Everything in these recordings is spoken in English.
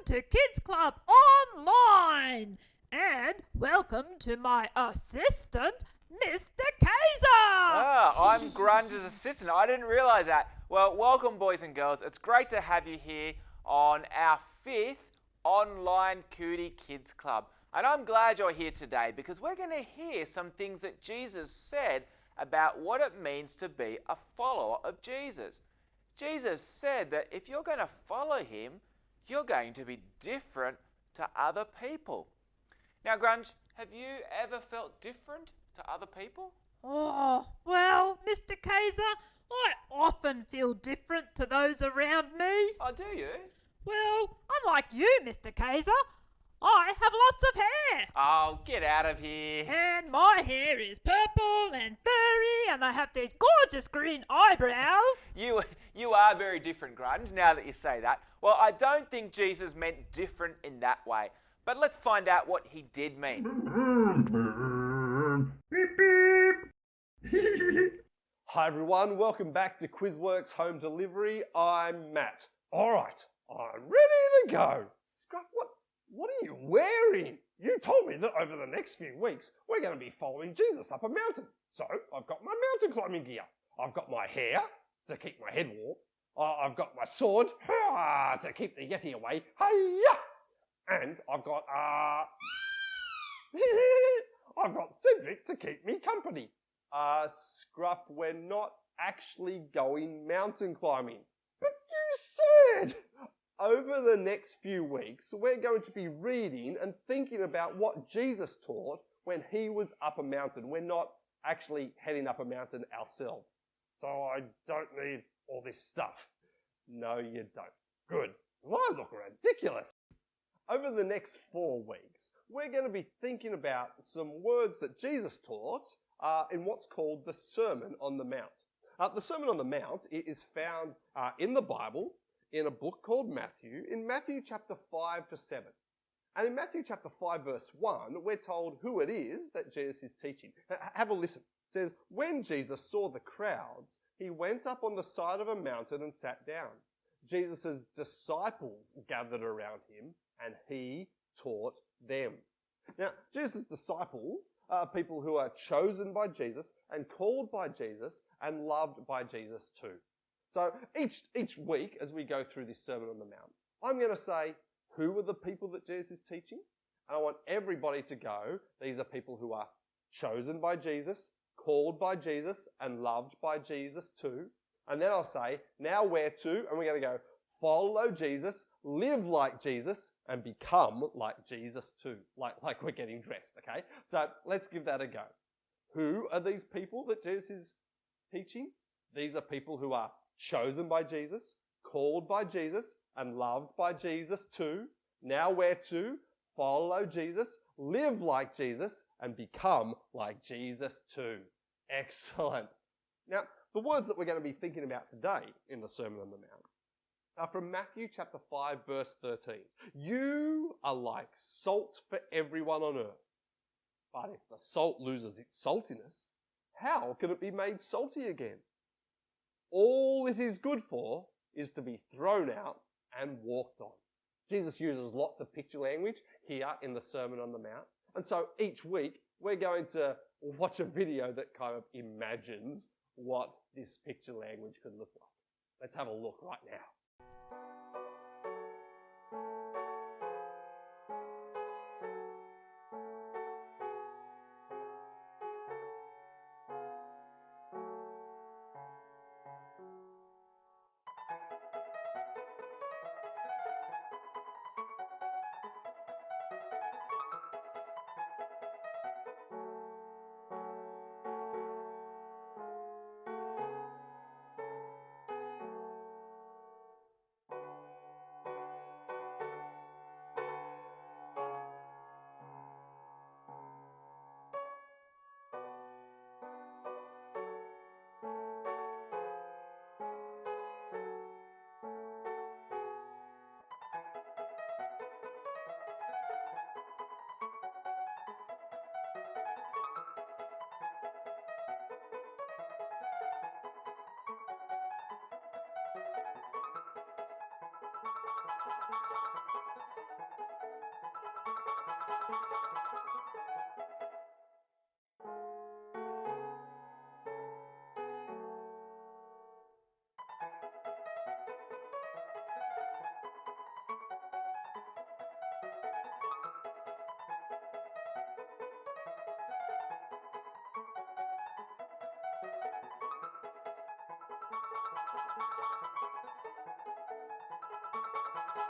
to Kids Club Online. And welcome to my assistant, Mr. Kaiser. I'm Grunge's assistant. I didn't realise that. Well, welcome, boys and girls. It's great to have you here on our 5th online Kooti Kids Club. And I'm glad you're here today because we're going to hear some things that Jesus said about what it means to be a follower of Jesus. Jesus said that if you're going to follow him, you're going to be different to other people. Now, Grunge, have you ever felt different to other people? Oh, well, Mr. Kaiser, I often feel different to those around me. Oh, do you? Well, unlike you, Mr. Kaiser, I have lots of hair. Oh, get out of here. And my hair is purple and furry, and I have these gorgeous green eyebrows. You are very different, Grunge, now that you say that. Well, I don't think Jesus meant different in that way. But let's find out what he did mean. Hi everyone, welcome back to Quizworks Home Delivery. I'm Matt. Alright, I'm ready to go. Scruff, what are you wearing? You told me that over the next few weeks we're going to be following Jesus up a mountain. So I've got my mountain climbing gear. I've got my hair to keep my head warm. I've got my sword to keep the Yeti away. Hiya! And I've got I've got Cedric to keep me company. Scruff, we're not actually going mountain climbing. But you said! Over the next few weeks, we're going to be reading and thinking about what Jesus taught when he was up a mountain. We're not actually heading up a mountain ourselves. So I don't need all this stuff. No, you don't. Good. Well, I look ridiculous. Over the next 4 weeks, we're going to be thinking about some words that Jesus taught in what's called the Sermon on the Mount. The Sermon on the Mount is found in the Bible in a book called Matthew, in Matthew chapter 5 to 7. And in Matthew chapter 5 verse 1, we're told who it is that Jesus is teaching. Have a listen. It says, when Jesus saw the crowds, he went up on the side of a mountain and sat down. Jesus' disciples gathered around him and he taught them. Now, Jesus' disciples are people who are chosen by Jesus and called by Jesus and loved by Jesus too. So each week as we go through this Sermon on the Mount, I'm going to say who are the people that Jesus is teaching, and I want everybody to go, these are people who are chosen by Jesus, called by Jesus and loved by Jesus too. And then I'll say, now where to? And we're going to go, follow Jesus, live like Jesus, and become like Jesus too. Like we're getting dressed, okay? So let's give that a go. Who are these people that Jesus is teaching? These are people who are chosen by Jesus, called by Jesus, and loved by Jesus too. Now where to? Follow Jesus, live like Jesus, and become like Jesus too. Excellent. Now, the words that we're going to be thinking about today in the Sermon on the Mount are from Matthew chapter 5 verse 13. You are like salt for everyone on earth. But if the salt loses its saltiness, how can it be made salty again? All it is good for is to be thrown out and walked on. Jesus uses lots of picture language here in the Sermon on the Mount. And so each week we're going to watch a video that kind of imagines what this picture language could look like. Let's have a look right now.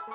Oh,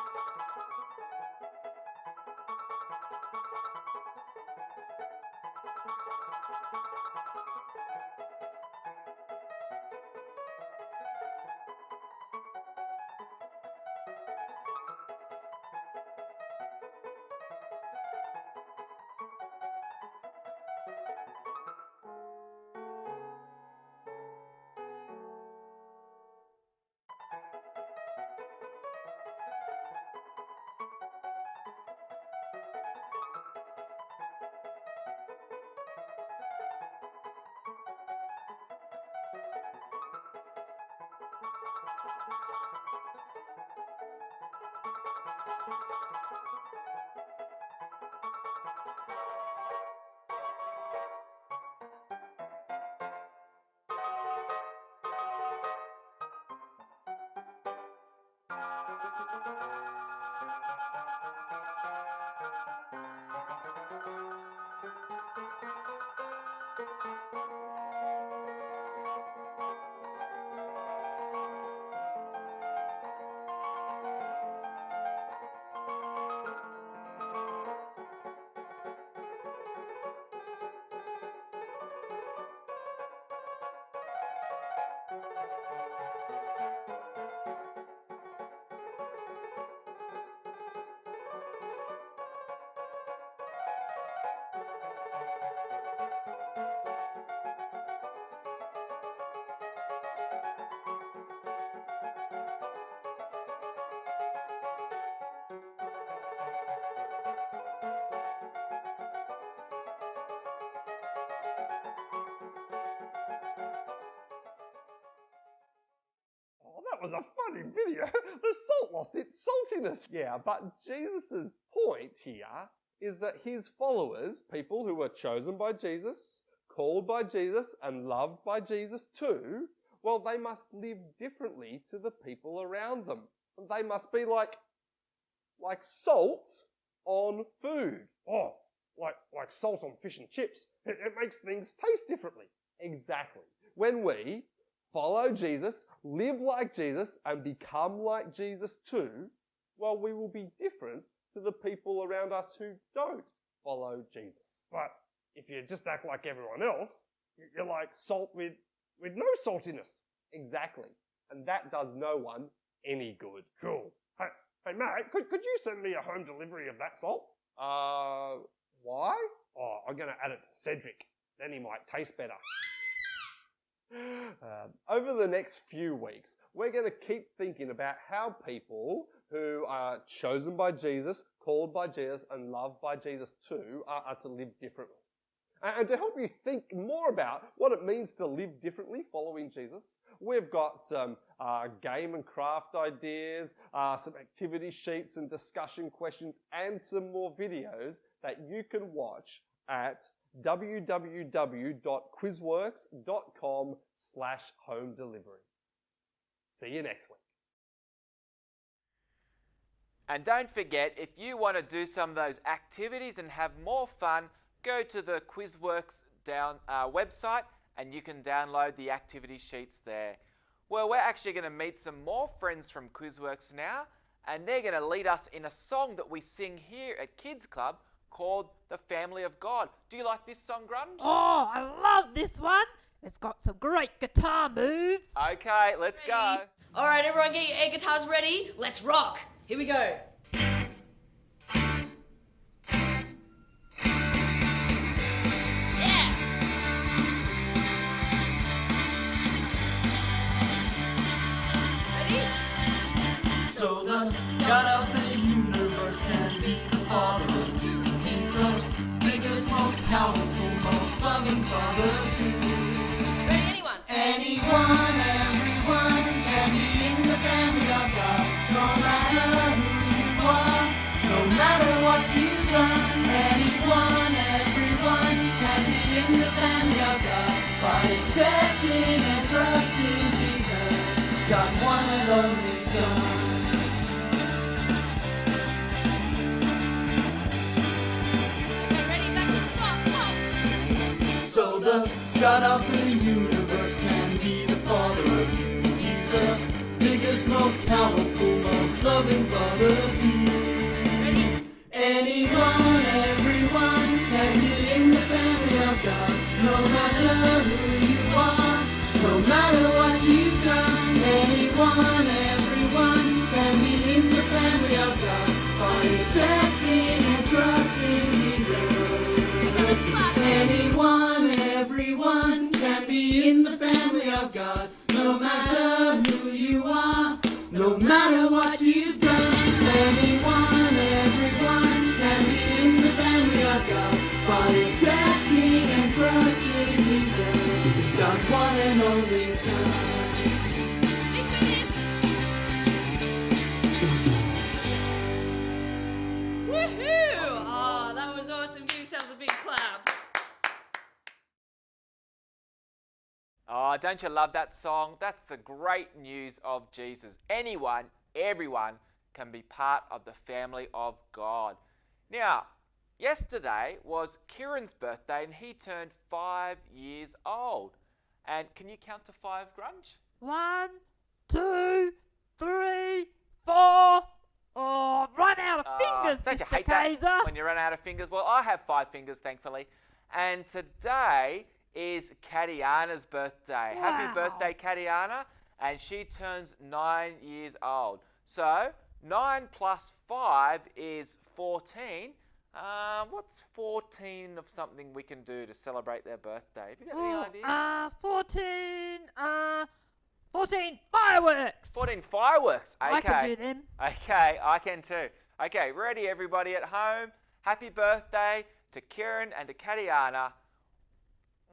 that was a funny video. The salt lost its saltiness. Yeah, but Jesus' point here is that his followers, people who are chosen by Jesus, called by Jesus, and loved by Jesus too, well, they must live differently to the people around them. They must be like salt on food. Oh, like salt on fish and chips. It makes things taste differently. Exactly. When we follow Jesus, live like Jesus, and become like Jesus too, well, we will be different to the people around us who don't follow Jesus. But if you just act like everyone else, you're like salt with no saltiness. Exactly. And that does no one any good. Cool. Hey Matt, could you send me a home delivery of that salt? Why? Oh, I'm going to add it to Cedric. Then he might taste better. Over the next few weeks, we're going to keep thinking about how people who are chosen by Jesus, called by Jesus, and loved by Jesus too are to live differently. And to help you think more about what it means to live differently following Jesus, we've got some game and craft ideas, some activity sheets and discussion questions, and some more videos that you can watch at www.quizworks.com/home delivery. See you next week. And don't forget, if you want to do some of those activities and have more fun, go to the Quizworks website and you can download the activity sheets there. Well, we're actually going to meet some more friends from Quizworks now, and they're going to lead us in a song that we sing here at Kids Club called The Family of God. Do you like this song, Grunge? Oh, I love this one. It's got some great guitar moves. Okay, let's go. All right, everyone get your air guitars ready. Let's rock. Here we go. Yeah. Ready? So the God of the universe can be the Father of you. He's the biggest, most powerful, most loving Father too. Ready, anyone? Anyone, everyone can be in the family of God. No matter who you are, no matter what you've done. Anyone, everyone can be in the family of God by accepting and trusting Jesus, God's one and only Son. Okay, ready? Back to the spot. Come on. So the God of the universe can be the Father of you. He's the biggest, most powerful, most loving Father too. Ready? Anyone, everyone can be in the family of God. No matter who you are, no matter what you've done. Anyone, everyone can be in the family of God by accepting and trusting Jesus. Okay, let's clap. Anyone, everyone can be in the family of God. No matter who you are, no matter what you've done. Anyone, everyone can be in the family of God by accepting and trusting Jesus, God's one and only Son. Big finish. Woohoo! Oh, that was awesome. Give yourselves a big clap. Oh, don't you love that song? That's the great news of Jesus. Anyone, everyone can be part of the family of God. Now, yesterday was Kieran's birthday and he turned 5 years old. And can you count to 5, Grunge? 1, 2, 3, 4. Oh, run out of fingers, Don't you Mr. hate that Kaiser. when you run out of fingers? Well, I have 5 fingers, thankfully. And today is Katiana's birthday. Happy Wow. birthday, Katiana. And she turns 9 years old. So, 9 plus 5 is 14. What's 14 of something we can do to celebrate their birthday? Have you got any ideas? 14 fireworks. 14 fireworks. Okay. I can do them. Okay, I can too. Okay, ready everybody at home? Happy birthday to Kieran and to Katiana.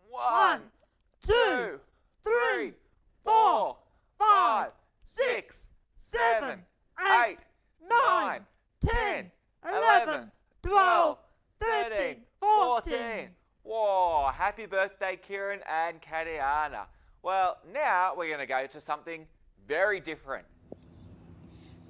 1, 2, 3, 4, 5, 6, 7, 8, 9, 10, 11, 12, 13, 14. Whoa, happy birthday, Kieran and Katiana. Well, now we're going to go to something very different.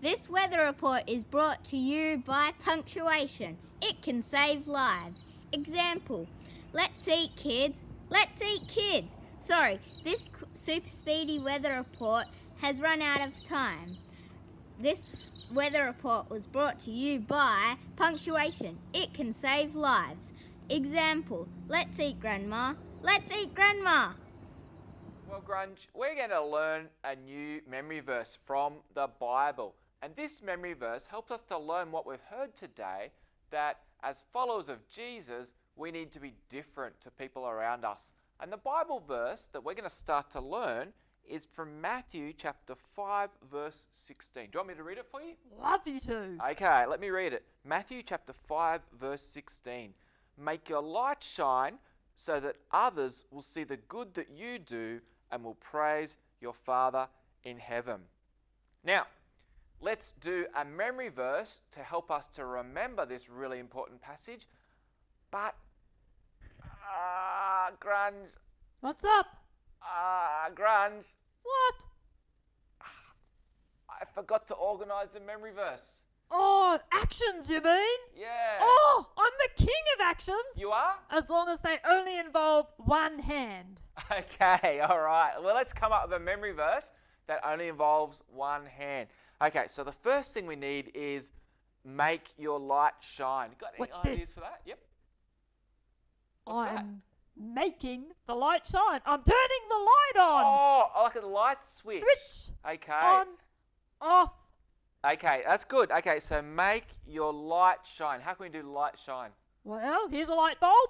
This weather report is brought to you by punctuation. It can save lives. Example, let's eat kids. Let's eat kids. Sorry, this super speedy weather report has run out of time. This weather report was brought to you by punctuation. It can save lives. Example, let's eat grandma. Let's eat grandma. Well, Grunge, we're going to learn a new memory verse from the Bible. And this memory verse helps us to learn what we've heard today, that as followers of Jesus, we need to be different to people around us. And the Bible verse that we're going to start to learn is from Matthew chapter 5, verse 16. Do you want me to read it for you? Love you to. Okay, let me read it. Matthew chapter 5, verse 16. Make your light shine so that others will see the good that you do and will praise your Father in heaven. Now, let's do a memory verse to help us to remember this really important passage. But, Grunge, What's up? Grunge, What? I forgot to organise the memory verse. Oh, actions, you mean? Yeah. Oh, I'm the king of actions. You are? As long as they only involve one hand. Okay, all right. Well, let's come up with a memory verse that only involves one hand. Okay, so the first thing we need is make your light shine. Got any What's ideas this? for that? Yep. What's that? I'm making the light shine. I'm turning the light on. Oh, like a light switch. Switch. Okay. On. Off. Okay, that's good. Okay, so make your light shine. How can we do light shine? Well, here's a light bulb.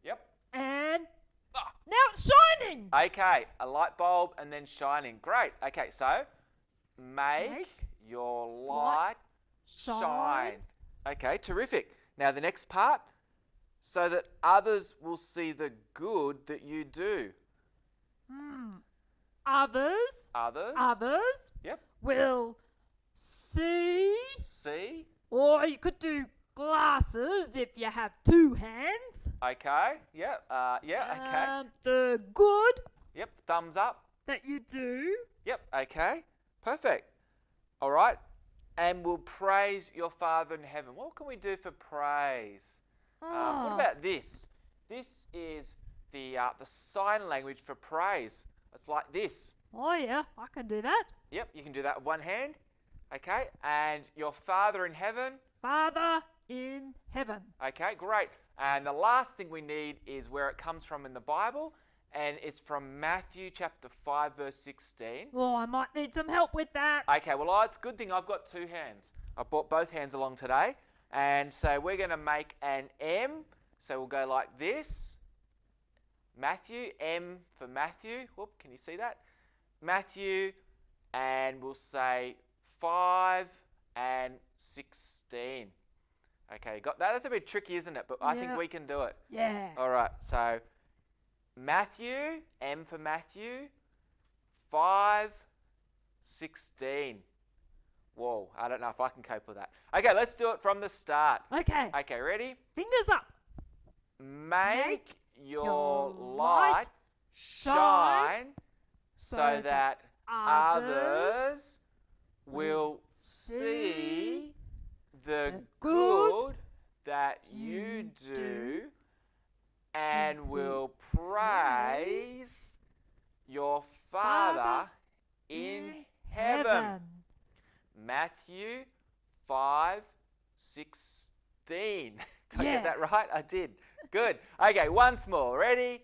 Yep. And Ah. now it's shining. Okay, a light bulb and then shining. Great. Okay, so make your light shine. Okay, terrific. Now the next part, so that others will see the good that you do. Others. Others? Others Yep. will see. See? Or you could do glasses if you have two hands. Okay. Yep. Okay. The good Yep. Thumbs up. that you do. Yep. Okay. Perfect. All right. And we'll praise your Father in heaven. What can we do for praise? What Oh. about this? This is the sign language for praise. It's like this. Oh yeah, I can do that. Yep. You can do that with one hand. Okay, and your Father in heaven. Father in heaven. Okay, great. And the last thing we need is where it comes from in the Bible, and it's from Matthew chapter 5, verse 16. Oh, I might need some help with that. Okay, well, it's a good thing I've got two hands. I brought both hands along today. And so we're going to make an M. So we'll go like this. Matthew, M for Matthew. Whoop, can you see that? Matthew, and we'll say 5 and 16. Okay, got that? That's a bit tricky, isn't it? But I think Yeah. we can do it. Yeah. All right, so Matthew, M for Matthew, 5, 16. Whoa, I don't know if I can cope with that. Okay, let's do it from the start. Okay. Okay, ready? Fingers up. Make your your light light shine so so that others will see see the the good good that you you do do and and will will praise your Father in heaven. Matthew 5, 16. Did I Yeah. get that right? I did. Good. Okay, once more. Ready?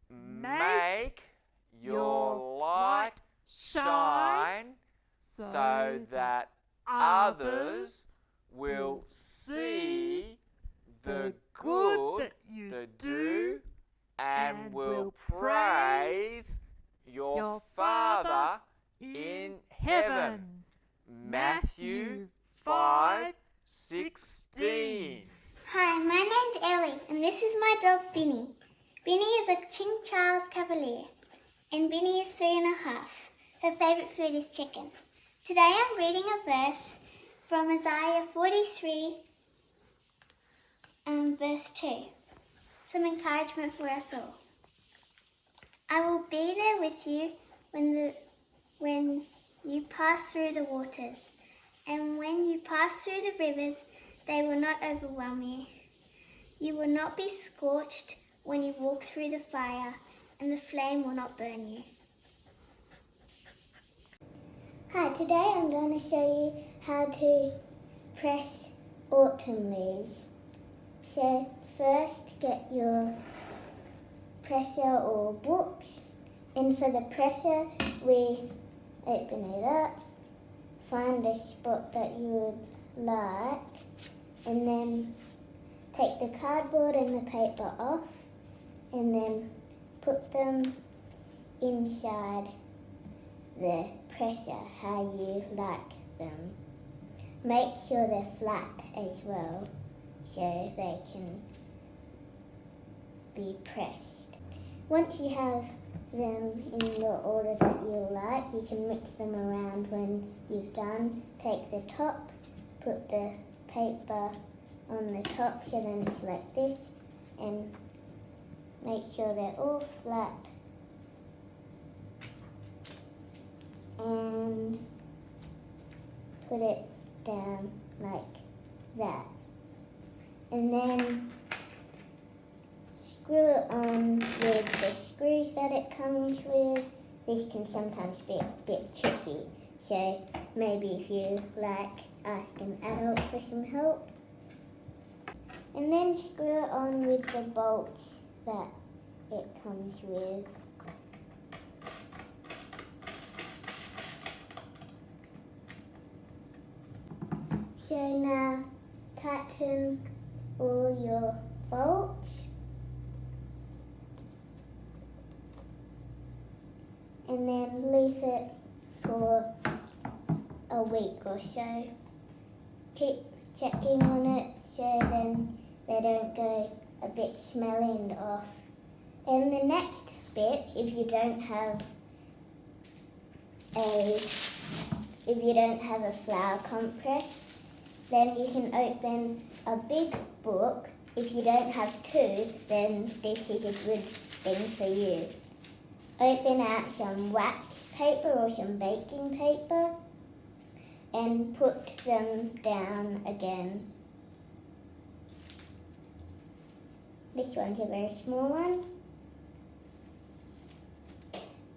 Make your light shine so that others will see the good that you that do do and and will will praise your your Father Father in heaven. Matthew 5, 16. Hi, my name's Ellie, and this is my dog Binny. Binny is a King Charles Cavalier, and Binny is 3.5. Her favourite food is chicken. Today I'm reading a verse from Isaiah 43, verse 2. Some encouragement for us all. I will be there with you when you pass through the waters, and when you pass through the rivers, they will not overwhelm you. You will not be scorched when you walk through the fire, and the flame will not burn you. Hi, today I'm going to show you how to press autumn leaves. So first get your presser or books, and for the presser we open it up, find a spot that you would like, and then take the cardboard and the paper off, and then put them inside the presser how you like them. Make sure they're flat as well so they can be pressed. Once you have them in the order that you like, you can mix them around when you've done. Take the top, put the paper on the top so then it's like this, and make sure they're all flat, and put it down like that, and then screw it on with the screws that it comes with. This can sometimes be a bit tricky, so maybe if you like, ask an adult for some help. And then screw it on with the bolts that it comes with. So now tighten all your bolts. And then leave it for a week or so. Keep checking on it so then they don't go a bit smelly and off. And the next bit, if you don't have a flower compress, then you can open a big book. If you don't have two, then this is a good thing for you. Open out some wax paper or some baking paper and put them down again. This one's a very small one.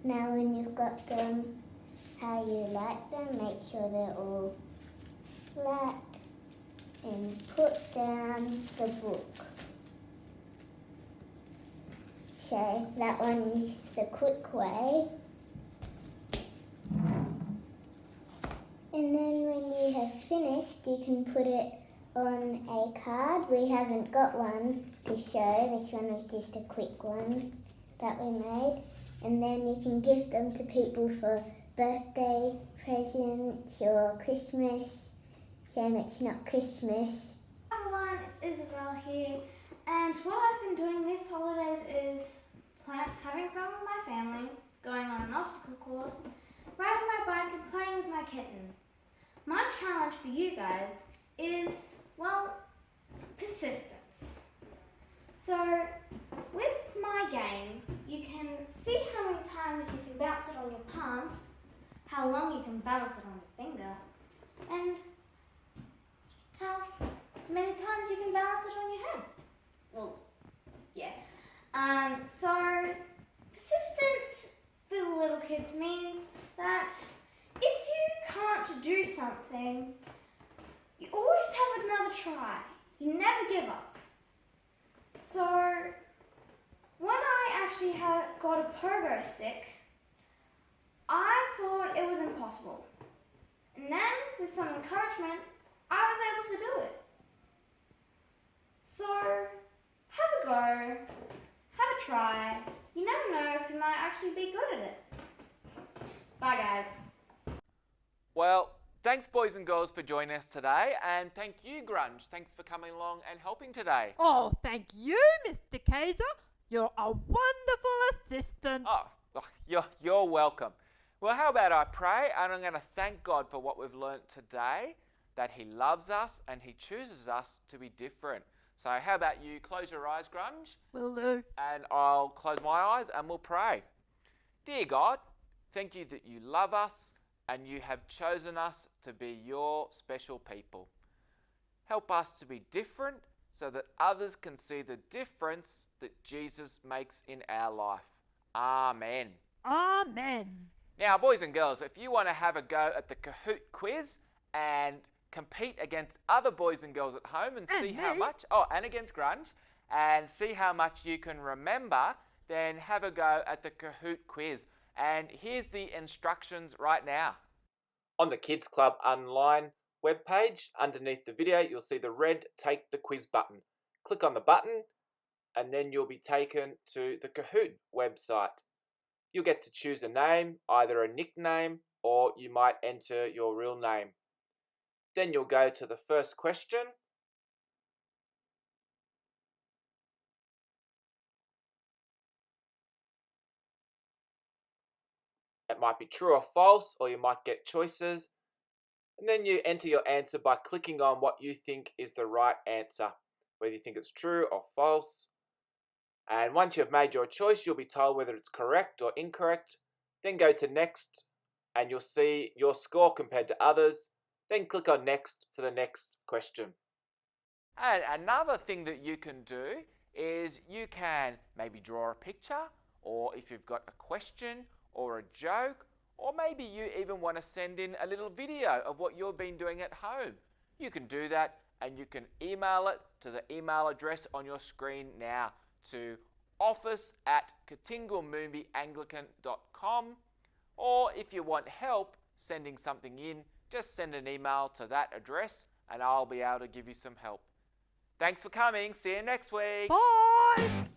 Now when you've got them, how you like them. Make sure they're all flat and put down the book. So that one's the quick way. And then when you have finished, you can put it on a card. We haven't got one to show. This one was just a quick one that we made. And then you can give them to people for birthday presents or Christmas. Shame it's not Christmas. Hi everyone, it's Isabel here, and what I've been doing this holidays is having fun with my family, going on an obstacle course, riding my bike and playing with my kitten. My challenge for you guys is, well, persistence. So, with my game, you can see how many times you can bounce it on your palm, how long you can balance it on your finger, and how many times you can balance it on your head. Well, yeah. So, persistence for the little kids means that if you can't do something, you always have another try. You never give up. So, when I actually got a pogo stick, I thought it was impossible. And then, with some encouragement, I was able to do it. So, have a go, have a try. You never know if you might actually be good at it. Bye guys. Well, thanks boys and girls for joining us today, and thank you Grunge. Thanks for coming along and helping today. Oh, thank you, Mr. Kaiser. You're a wonderful assistant. Oh, you're welcome. Well, how about I pray, and I'm going to thank God for what we've learnt today, that He loves us and He chooses us to be different. So how about you close your eyes, Grunge? Will do. And I'll close my eyes and we'll pray. Dear God, thank you that you love us and you have chosen us to be your special people. Help us to be different so that others can see the difference that Jesus makes in our life. Amen. Amen. Now, boys and girls, if you want to have a go at the Kahoot quiz and compete against other boys and girls at home and see how much, and against Grunge, and see how much you can remember, then have a go at the Kahoot quiz. And here's the instructions right now. On the Kids Club Online webpage, underneath the video, you'll see the red Take the Quiz button. Click on the button, and then you'll be taken to the Kahoot website. You'll get to choose a name, either a nickname, or you might enter your real name. Then you'll go to the first question. It might be true or false, or you might get choices. And then you enter your answer by clicking on what you think is the right answer, whether you think it's true or false. And once you've made your choice, you'll be told whether it's correct or incorrect. Then go to next, and you'll see your score compared to others. Then click on next for the next question. And another thing that you can do is you can maybe draw a picture, or if you've got a question or a joke, or maybe you even want to send in a little video of what you've been doing at home. You can do that and you can email it to the email address on your screen now to office@katingulmoombianglican.com, or if you want help sending something in, just send an email to that address and I'll be able to give you some help. Thanks for coming. See you next week. Bye.